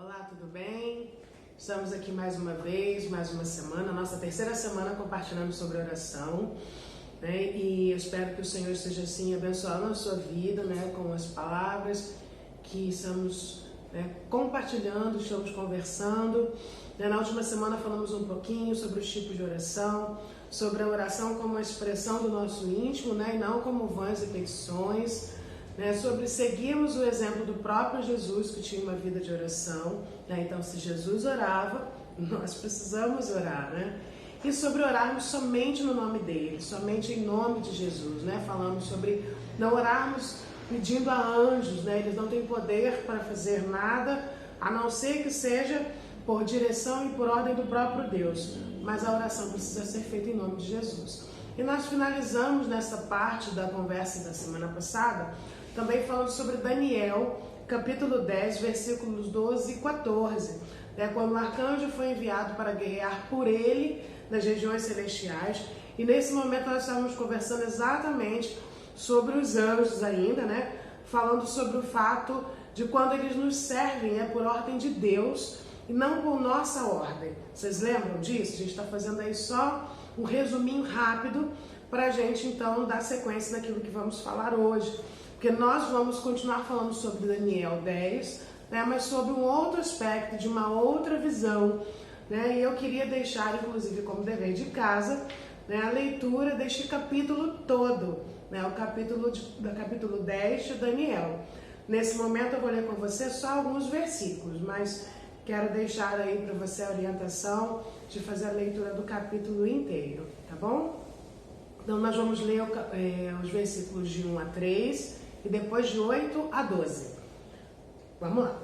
Olá, tudo bem? Estamos aqui mais uma vez, mais uma semana, nossa terceira semana compartilhando sobre oração, né? E eu espero que o Senhor esteja assim abençoando a sua vida, né? Com as palavras que estamos compartilhando, estamos conversando. Na última semana falamos um pouquinho sobre os tipos de oração, sobre a oração como uma expressão do nosso íntimo, né? E não como vãs repetições. Sobre seguirmos o exemplo do próprio Jesus, que tinha uma vida de oração, né? Então, se Jesus orava, nós precisamos orar, né? E sobre orarmos somente no nome dele, somente em nome de Jesus, né? Falamos sobre não orarmos pedindo a anjos, né? Eles não têm poder para fazer nada, a não ser que seja por direção e por ordem do próprio Deus, mas a oração precisa ser feita em nome de Jesus. E nós finalizamos nessa parte da conversa da semana passada também falando sobre Daniel, capítulo 10, versículos 12 e 14, quando o arcanjo foi enviado para guerrear por ele nas regiões celestiais. E nesse momento nós estávamos conversando exatamente sobre os anjos ainda, né? Falando sobre o fato de quando eles nos servem por ordem de Deus e não por nossa ordem. Vocês lembram disso? A gente está fazendo aí só um resuminho rápido para a gente então dar sequência naquilo que vamos falar hoje. Porque nós vamos continuar falando sobre Daniel 10, mas sobre um outro aspecto, de uma outra visão. E eu queria deixar, inclusive, como dever de casa, a leitura deste capítulo todo, o capítulo 10 de Daniel. Nesse momento eu vou ler com você só alguns versículos, mas quero deixar aí para você a orientação de fazer a leitura do capítulo inteiro, tá bom? Então nós vamos ler os versículos de 1 a 3 e depois de 8 a 12. Vamos lá.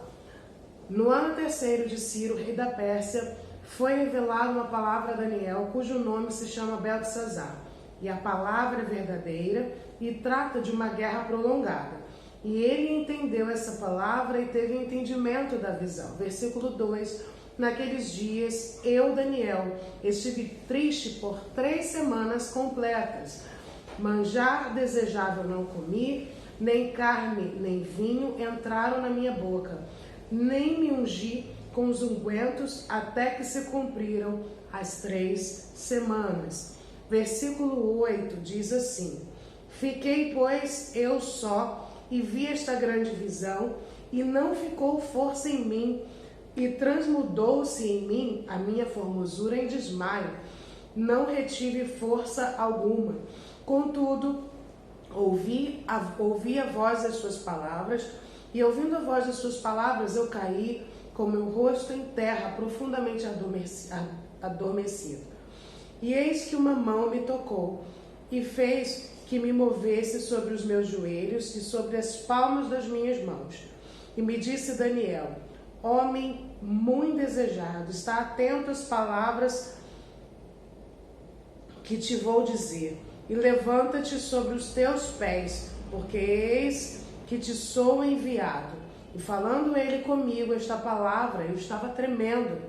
No ano terceiro de Ciro, rei da Pérsia, foi revelada uma palavra a Daniel, cujo nome se chama Beltesazar. E a palavra é verdadeira e trata de uma guerra prolongada. E ele entendeu essa palavra e teve entendimento da visão. Versículo 2. Naqueles dias, eu, Daniel, estive triste por 3 semanas completas. Manjar desejável não comi, nem carne, nem vinho entraram na minha boca, nem me ungi com os ungüentos até que se cumpriram as 3 semanas. Versículo 8 diz assim: Fiquei, pois, eu só, e vi esta grande visão, e não ficou força em mim, e transmudou-se em mim a minha formosura em desmaio. Não retive força alguma. Contudo, ouvi a voz das suas palavras, e ouvindo a voz das suas palavras, eu caí com meu rosto em terra, profundamente adormecido. E eis que uma mão me tocou, e fez que me movesse sobre os meus joelhos e sobre as palmas das minhas mãos. E me disse Daniel: homem muito desejado, está atento às palavras que te vou dizer, e levanta-te sobre os teus pés, porque eis que te sou enviado. E falando ele comigo esta palavra, eu estava tremendo.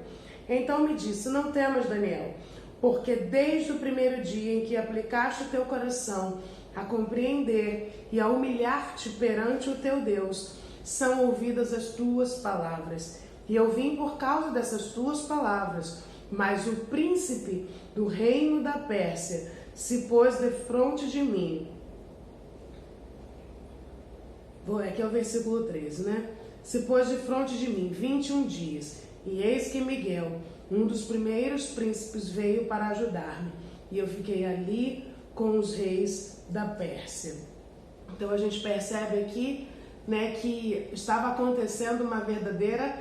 Então me disse: não temas, Daniel, porque desde o primeiro dia em que aplicaste o teu coração a compreender e a humilhar-te perante o teu Deus, são ouvidas as tuas palavras. E eu vim por causa dessas tuas palavras, mas o príncipe do reino da Pérsia se pôs defronte de mim. Aqui é o versículo 13, Se pôs defronte de mim 21 dias, e eis que Miguel, um dos primeiros príncipes, veio para ajudar-me, e eu fiquei ali com os reis da Pérsia. Então a gente percebe aqui, que estava acontecendo uma verdadeira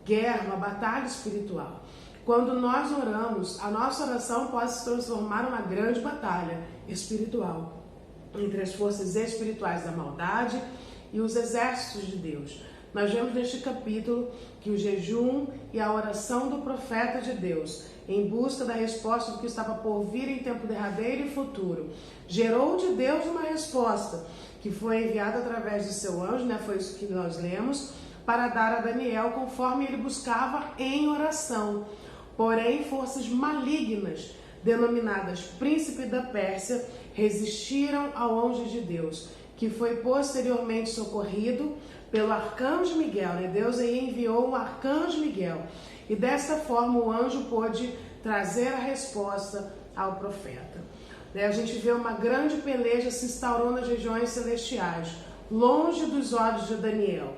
guerra, uma batalha espiritual. Quando nós oramos, a nossa oração pode se transformar numa grande batalha espiritual entre as forças espirituais da maldade e os exércitos de Deus. Nós vemos neste capítulo que o jejum e a oração do profeta de Deus, em busca da resposta do que estava por vir em tempo derradeiro e futuro, gerou de Deus uma resposta que foi enviada através do seu anjo, foi isso que nós lemos, para dar a Daniel conforme ele buscava em oração. Porém, forças malignas, denominadas Príncipe da Pérsia, resistiram ao anjo de Deus, que foi posteriormente socorrido pelo arcanjo Miguel, né? Deus aí enviou um arcanjo Miguel. E desta forma o anjo pôde trazer a resposta ao profeta. A gente vê uma grande peleja se instaurou nas regiões celestiais, longe dos olhos de Daniel.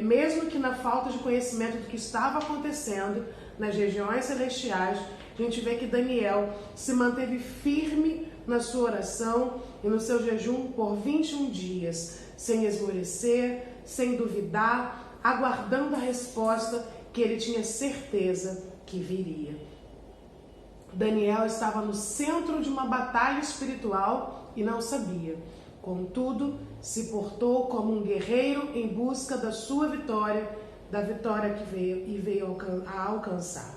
Mesmo que na falta de conhecimento do que estava acontecendo nas regiões celestiais, a gente vê que Daniel se manteve firme na sua oração e no seu jejum por 21 dias, sem esmorecer, sem duvidar, aguardando a resposta que ele tinha certeza que viria. Daniel estava no centro de uma batalha espiritual e não sabia. Contudo, se portou como um guerreiro em busca da sua vitória, da vitória que veio a alcançar.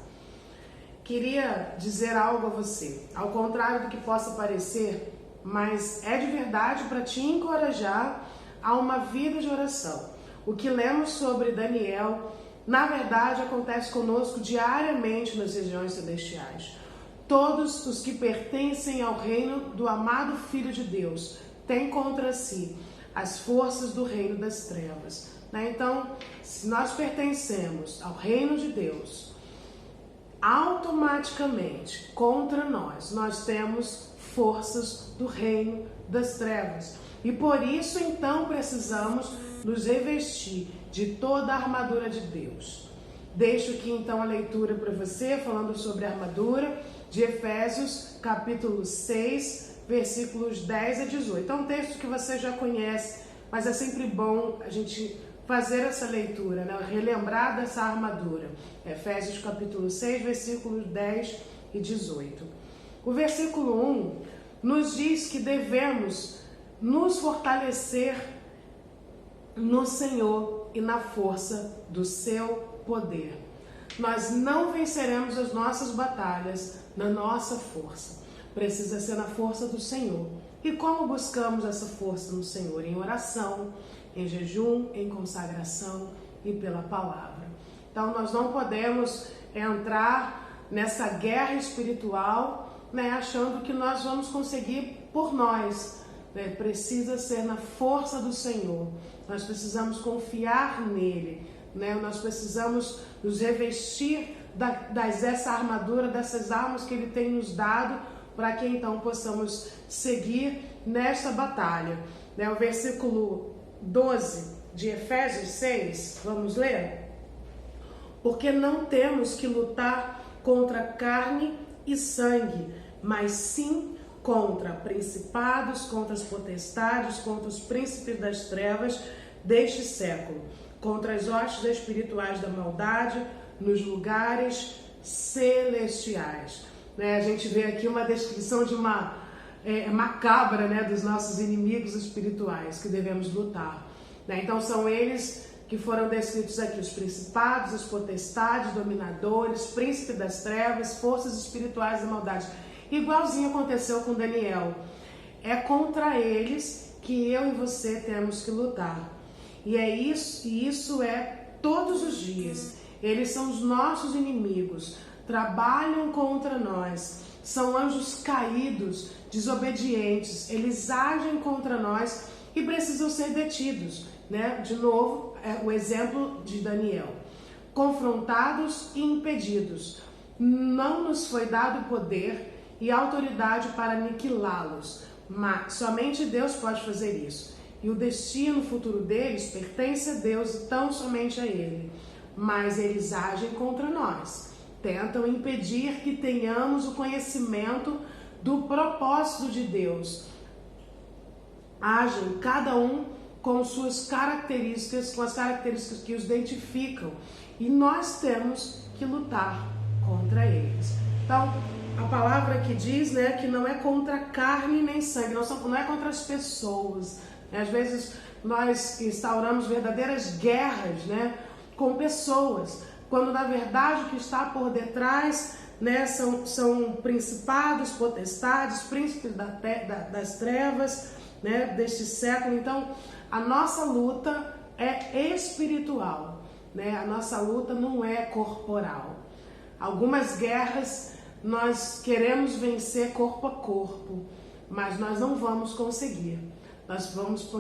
Queria dizer algo a você, ao contrário do que possa parecer, mas é de verdade para te encorajar a uma vida de oração. O que lemos sobre Daniel, na verdade, acontece conosco diariamente nas regiões celestiais. Todos os que pertencem ao reino do amado Filho de Deus têm contra si as forças do reino das trevas. Então, se nós pertencemos ao reino de Deus, automaticamente contra nós temos forças do reino das trevas. E por isso, então, precisamos nos revestir de toda a armadura de Deus. Deixo aqui, então, a leitura para você, falando sobre a armadura de Efésios, capítulo 6, versículos 10 a 18. É um texto que você já conhece, mas é sempre bom a gente fazer essa leitura, né? Relembrar dessa armadura. Efésios, capítulo 6, versículos 10 e 18. O versículo 1 nos diz que devemos nos fortalecer no Senhor e na força do seu poder. Nós não venceremos as nossas batalhas na nossa força. Precisa ser na força do Senhor. E como buscamos essa força no Senhor? Em oração, em jejum, em consagração e pela palavra. Então nós não podemos entrar nessa guerra espiritual, achando que nós vamos conseguir por nós. Precisa ser na força do Senhor. Nós precisamos confiar nele. Nós precisamos nos revestir dessa armadura, dessas armas que ele tem nos dado, para que então possamos seguir nesta batalha. O versículo 12 de Efésios 6, vamos ler? Porque não temos que lutar contra carne e sangue, mas sim contra principados, contra as potestades, contra os príncipes das trevas deste século, contra as hostes espirituais da maldade nos lugares celestiais. A gente vê aqui uma descrição de uma macabra, dos nossos inimigos espirituais que devemos lutar. Então são eles que foram descritos aqui, os principados, as potestades, dominadores, príncipes das trevas, forças espirituais da maldade. Igualzinho aconteceu com Daniel. É contra eles que eu e você temos que lutar. E isso é todos os dias. Eles são os nossos inimigos, trabalham contra nós, são anjos caídos, desobedientes, eles agem contra nós e precisam ser detidos. De novo, o exemplo de Daniel. Confrontados e impedidos. Não nos foi dado poder e autoridade para aniquilá-los, mas somente Deus pode fazer isso. E o destino futuro deles pertence a Deus e tão somente a Ele. Mas eles agem contra nós, tentam impedir que tenhamos o conhecimento do propósito de Deus. Agem cada um com suas características, com as características que os identificam, e nós temos que lutar contra eles. Então, a palavra que diz, que não é contra carne nem sangue, não é contra as pessoas. Às vezes nós instauramos verdadeiras guerras, com pessoas, quando na verdade o que está por detrás, são principados, potestades, príncipes das trevas, deste século. Então, a nossa luta é espiritual, a nossa luta não é corporal. Algumas guerras nós queremos vencer corpo a corpo, mas nós não vamos conseguir. Nós vamos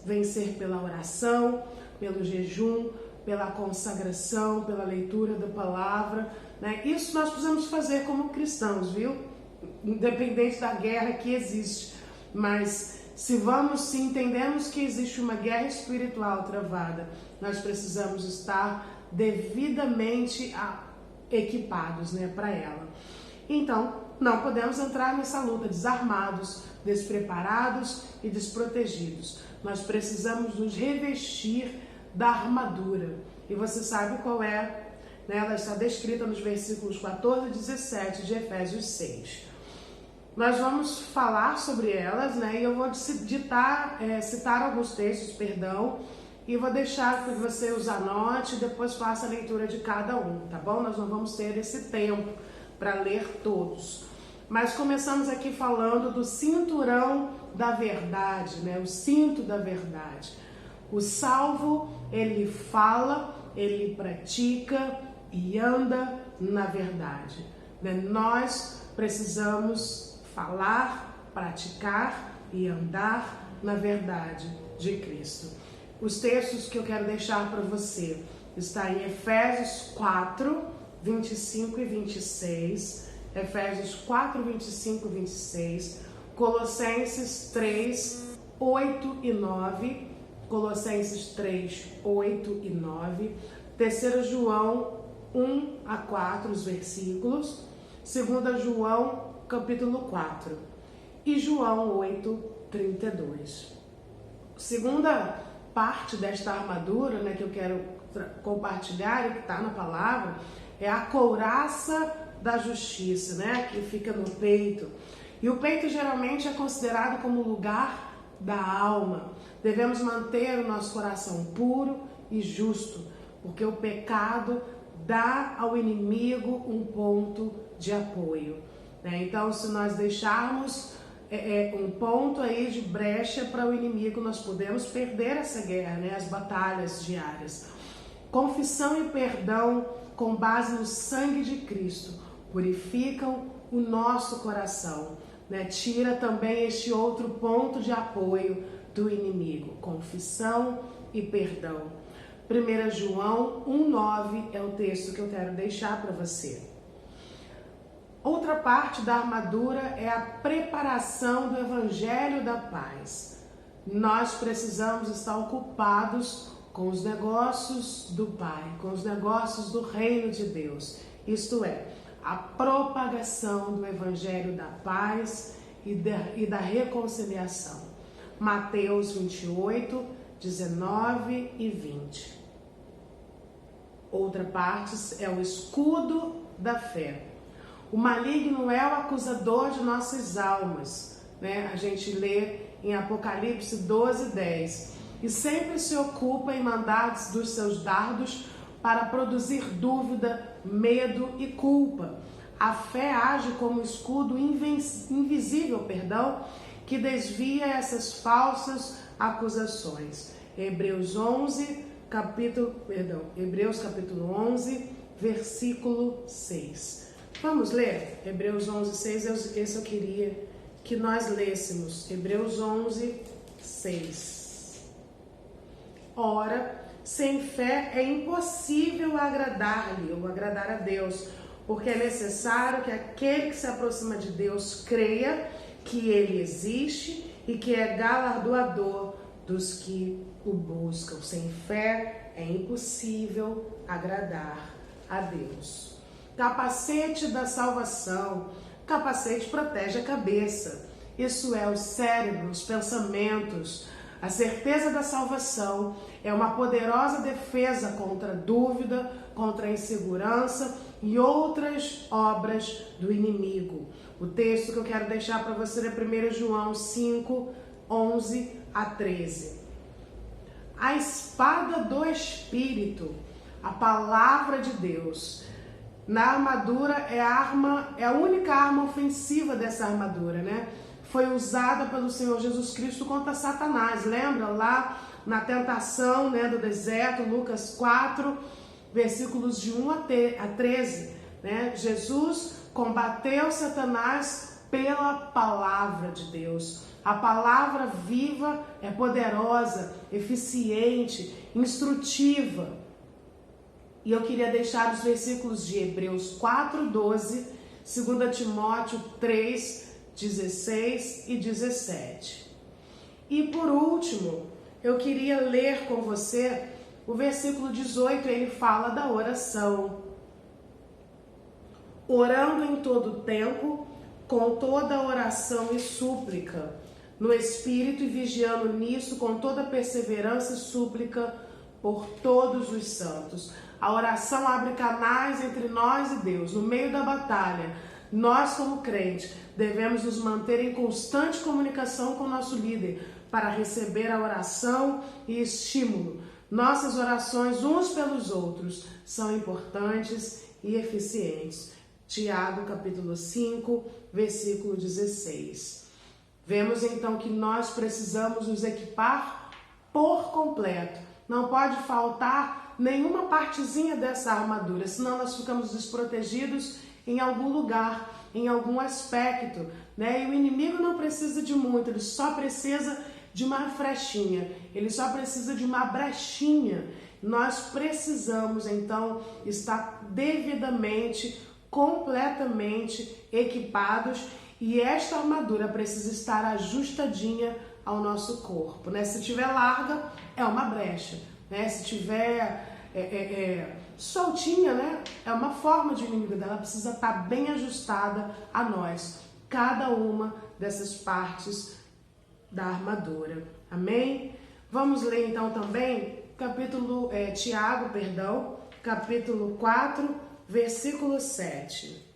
vencer pela oração, pelo jejum, pela consagração, pela leitura da palavra, né? Isso nós precisamos fazer como cristãos, viu? Independente da guerra que existe. Mas se entendemos que existe uma guerra espiritual travada, nós precisamos estar devidamente equipados, né, para ela. Então, não podemos entrar nessa luta desarmados, despreparados e desprotegidos. Nós precisamos nos revestir da armadura. E você sabe qual é, né? Ela está descrita nos versículos 14 e 17 de Efésios 6. Nós vamos falar sobre elas, né? E eu vou citar alguns textos, e vou deixar para você os anote e depois faça a leitura de cada um, tá bom? Nós não vamos ter esse tempo para ler todos. Mas começamos aqui falando do cinturão da verdade, né? O cinto da verdade. O salvo, ele fala, ele pratica e anda na verdade, né? Nós precisamos falar, praticar e andar na verdade de Cristo. Os textos que eu quero deixar para você está em Efésios 4, 25 e 26, Efésios 4, 25 e 26, Colossenses 3, 8 e 9, Colossenses 3, 8 e 9, 3 João 1 a 4, os versículos, 2 João capítulo 4 e João 8, 32. Segunda parte desta armadura, né, que eu quero compartilhar e que está na palavra, é a couraça da justiça, né, que fica no peito. E o peito geralmente é considerado como o lugar da alma. Devemos manter o nosso coração puro e justo, porque o pecado dá ao inimigo um ponto de apoio, né? Então, se nós deixarmos um ponto aí de brecha para o inimigo, nós podemos perder essa guerra, né? As batalhas diárias. Confissão e perdão com base no sangue de Cristo purificam o nosso coração, né? Tira também este outro ponto de apoio do inimigo. Confissão e perdão. 1 João 1,9 é o texto que eu quero deixar para você. Outra parte da armadura é a preparação do Evangelho da Paz. Nós precisamos estar ocupados com os negócios do Pai, com os negócios do Reino de Deus. Isto é, a propagação do Evangelho da Paz e da reconciliação. Mateus 28, 19 e 20. Outra parte é o escudo da fé. O maligno é o acusador de nossas almas, né? A gente lê em Apocalipse 12, 10. E sempre se ocupa em mandar dos seus dardos para produzir dúvida, medo e culpa. A fé age como escudo invisível, que desvia essas falsas acusações. Hebreus capítulo 11, versículo 6. Vamos ler Hebreus 11, 6, esse eu queria que nós lêssemos. Hebreus 11, 6. Ora, sem fé é impossível agradar-lhe ou agradar a Deus, porque é necessário que aquele que se aproxima de Deus creia que ele existe e que é galardoador dos que o buscam. Sem fé é impossível agradar a Deus. Capacete da salvação. Capacete protege a cabeça. Isso é o cérebro, os pensamentos. A certeza da salvação é uma poderosa defesa contra a dúvida, contra a insegurança e outras obras do inimigo. O texto que eu quero deixar para você é 1 João 5, 11 a 13. A espada do Espírito, a palavra de Deus. Na armadura é a única arma ofensiva dessa armadura, né? Foi usada pelo Senhor Jesus Cristo contra Satanás. Lembra lá na tentação, né, do deserto, Lucas 4, versículos de 1 a 13, né? Jesus combateu Satanás pela palavra de Deus. A palavra viva é poderosa, eficiente, instrutiva. E eu queria deixar os versículos de Hebreus 4:12, 2 Timóteo 3:16 e 17. E por último, eu queria ler com você o versículo 18, ele fala da oração. Orando em todo tempo, com toda oração e súplica, no Espírito, e vigiando nisso com toda perseverança e súplica por todos os santos. A oração abre canais entre nós e Deus. No meio da batalha, nós como crentes devemos nos manter em constante comunicação com o nosso líder para receber a oração e estímulo. Nossas orações uns pelos outros são importantes e eficientes. Tiago, capítulo 5, versículo 16. Vemos então que nós precisamos nos equipar por completo. Não pode faltar nenhuma partezinha dessa armadura, senão nós ficamos desprotegidos em algum lugar, em algum aspecto, né? E o inimigo não precisa de muito, ele só precisa de uma frechinha, ele só precisa de uma brechinha. Nós precisamos então estar devidamente, completamente equipados, e esta armadura precisa estar ajustadinha ao nosso corpo, né? Se tiver larga, é uma brecha, né? Se tiver soltinha, né? É uma forma de inimigo dela, precisa estar bem ajustada a nós, cada uma dessas partes da armadura. Amém? Vamos ler então também Tiago, capítulo 4, versículo 7.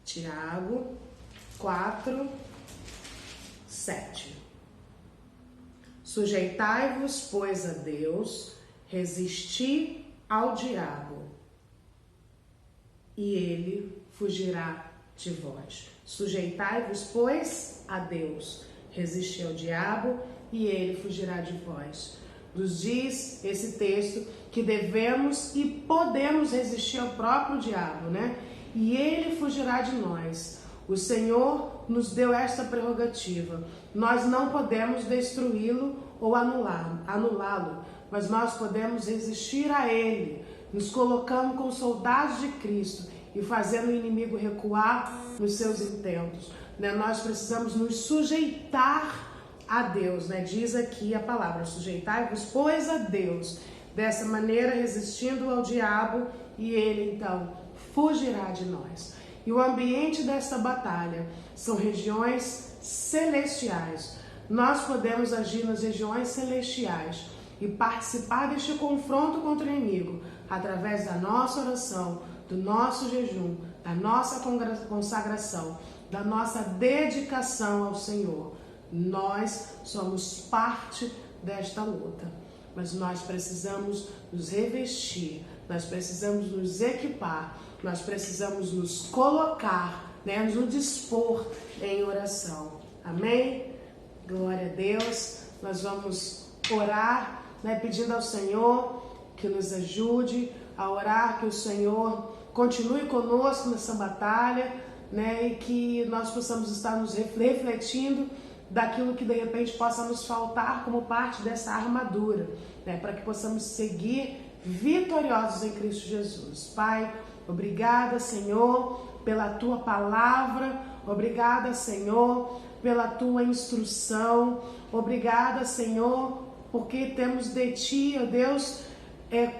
Tiago 4, 7. Sujeitai-vos, pois, a Deus, resisti ao diabo, e ele fugirá de vós. Sujeitai-vos, pois, a Deus, resisti ao diabo, e ele fugirá de vós. Nos diz esse texto que devemos e podemos resistir ao próprio diabo, né? E ele fugirá de nós. O Senhor nos deu esta prerrogativa. Nós não podemos destruí-lo ou anulá-lo, mas nós podemos resistir a ele, nos colocando como soldados de Cristo e fazendo o inimigo recuar nos seus intentos, né? Nós precisamos nos sujeitar a Deus, né? Diz aqui a palavra: sujeitai-vos, pois, a Deus, dessa maneira resistindo ao diabo, e ele então fugirá de nós. E o ambiente desta batalha são regiões celestiais. Nós podemos agir nas regiões celestiais e participar deste confronto contra o inimigo através da nossa oração, do nosso jejum, da nossa consagração, da nossa dedicação ao Senhor. Nós somos parte desta luta, mas nós precisamos nos revestir, nós precisamos nos equipar, nós precisamos nos colocar, né, nos dispor em oração. Amém? Glória a Deus. Nós vamos orar, né, pedindo ao Senhor que nos ajude a orar, que o Senhor continue conosco nessa batalha, né, e que nós possamos estar nos refletindo daquilo que de repente possa nos faltar como parte dessa armadura, né, para que possamos seguir vitoriosos em Cristo Jesus. Pai, obrigada, Senhor, pela Tua palavra, obrigada, Senhor, pela Tua instrução, obrigada, Senhor, porque temos de Ti, ó Deus,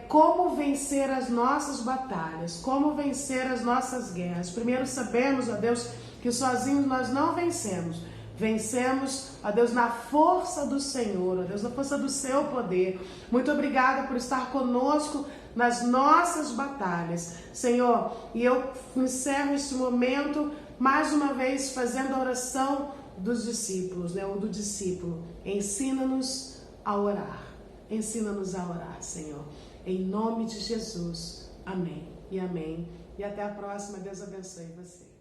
como vencer as nossas batalhas, como vencer as nossas guerras. Primeiro sabemos, ó Deus, que sozinhos nós não vencemos. Vencemos, ó Deus, na força do Senhor, ó Deus, na força do Seu poder. Muito obrigada por estar conosco nas nossas batalhas, Senhor. E eu encerro este momento, mais uma vez, fazendo a oração dos discípulos, né, ou do discípulo. Ensina-nos a orar. Ensina-nos a orar, Senhor. Em nome de Jesus. Amém e amém. E até a próxima. Deus abençoe você.